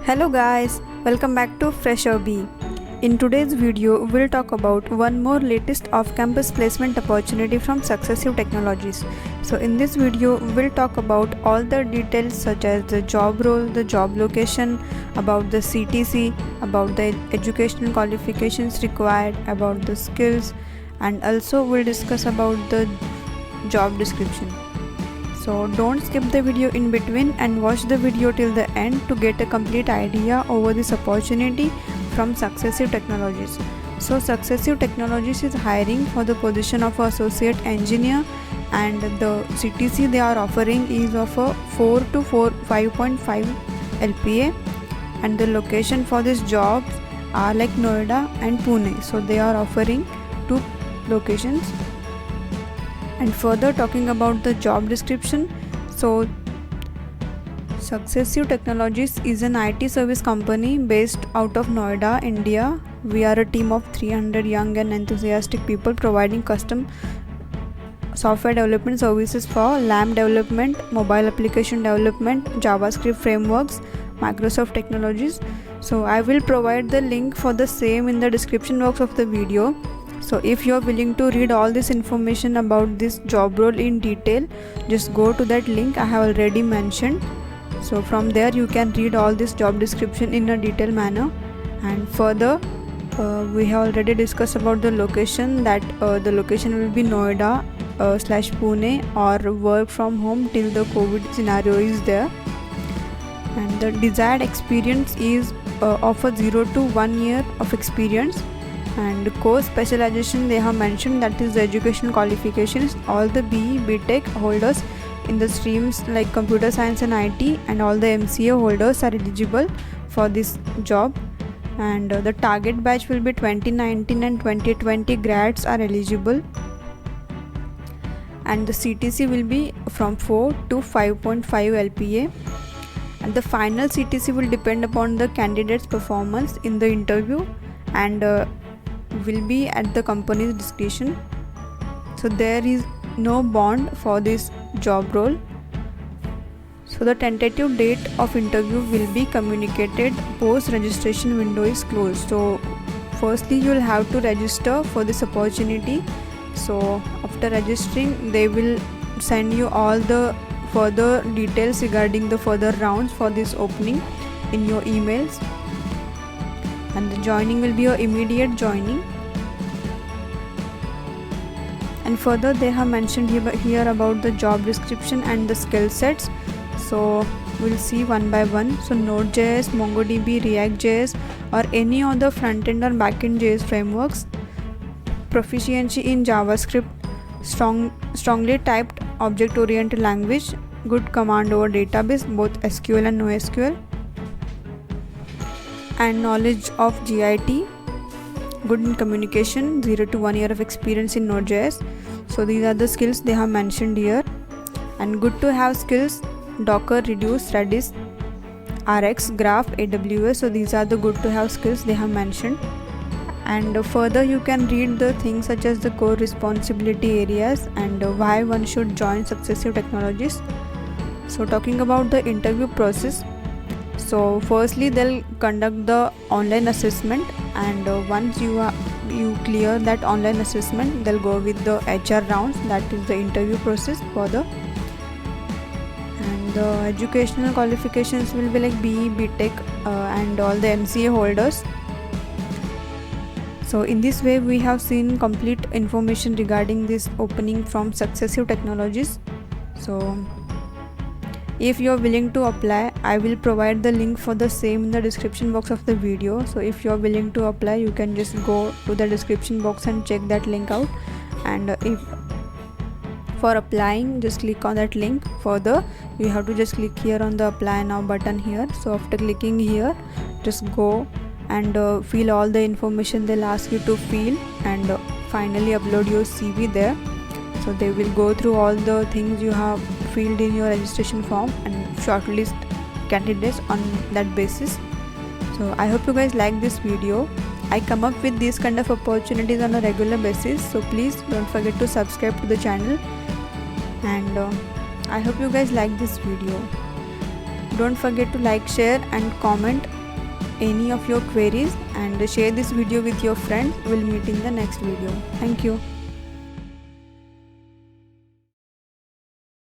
Hello guys, welcome back to Fresher Bee. In today's video, we'll talk about one more latest off-campus placement opportunity from Successive Technologies. So in this video, we'll talk about all the details such as the job role, the job location, about the CTC, about the educational qualifications required, about the skills, and also we'll discuss about the job description. So don't skip the video in between and watch the video till the end to get a complete idea over this opportunity from Successive Technologies. So Successive Technologies is hiring for the position of associate engineer, and the CTC they are offering is of a 4 to 5.5 LPA, and the location for these jobs are like Noida and Pune. So they are offering two locations. And further talking about the job description, so Successive Technologies is an IT service company based out of Noida, India. We are a team of 300 young and enthusiastic people providing custom software development services for LAMP development, mobile application development, JavaScript frameworks, Microsoft technologies. So I will provide the link for the same in the description box of the video. So if you are willing to read all this information about this job role in detail, just go to that link I have already mentioned. So from there you can read all this job description in a detailed manner. And further we have already discussed about the location, that the location will be Noida / Pune, or work from home till the COVID scenario is there. And the desired experience is of a 0 to 1 year of experience. And course specialization they have mentioned, that is the education qualifications. All the BE, BTech holders in the streams like computer science and IT, and all the MCA holders are eligible for this job. And the target batch will be 2019 and 2020 grads are eligible. And the CTC will be from 4 to 5.5 LPA. And the final CTC will depend upon the candidate's performance in the interview and will be at the company's discretion. So there is no bond for this job role. So the tentative date of interview will be communicated post registration window is closed. So firstly you will have to register for this opportunity. So after registering they will send you all the further details regarding the further rounds for this opening in your emails. And the joining will be your immediate joining. And further they have mentioned here about the job description and the skill sets. So we'll see one by one. So Node.js, MongoDB, React.js, or any other front-end or back-end JS frameworks. Proficiency in JavaScript, strongly typed object-oriented language, good command over database, both SQL and NoSQL, and knowledge of GIT, good in communication, 0 to 1 year of experience in Node.js. So these are the skills they have mentioned here. And good to have skills Docker, Redux, Redis, RX, Graph, AWS. So these are the good to have skills they have mentioned. And further you can read the things such as the core responsibility areas and why one should join Successive Technologies. So talking about the interview process, so firstly they'll conduct the online assessment, and once you clear that online assessment they'll go with the HR rounds, that is the interview process further. And the educational qualifications will be like BE, BTech and all the MCA holders. So in this way we have seen complete information regarding this opening from Successive Technologies. So if you are willing to apply, I will provide the link for the same in the description box of the video. So if you are willing to apply, you can just go to the description box and check that link out. And if for applying, just click on that link. Further you have to just click here on the apply now button here. So after clicking here, just go and fill all the information they'll ask you to fill, and finally upload your CV there. So they will go through all the things you have filled in your registration form and shortlist candidates on that basis. So I hope you guys like this video. I come up with these kind of opportunities on a regular basis, so please don't forget to subscribe to the channel. And I hope you guys like this video. Don't forget to like, share and comment any of your queries, and share this video with your friends. We'll meet in the next video. Thank you.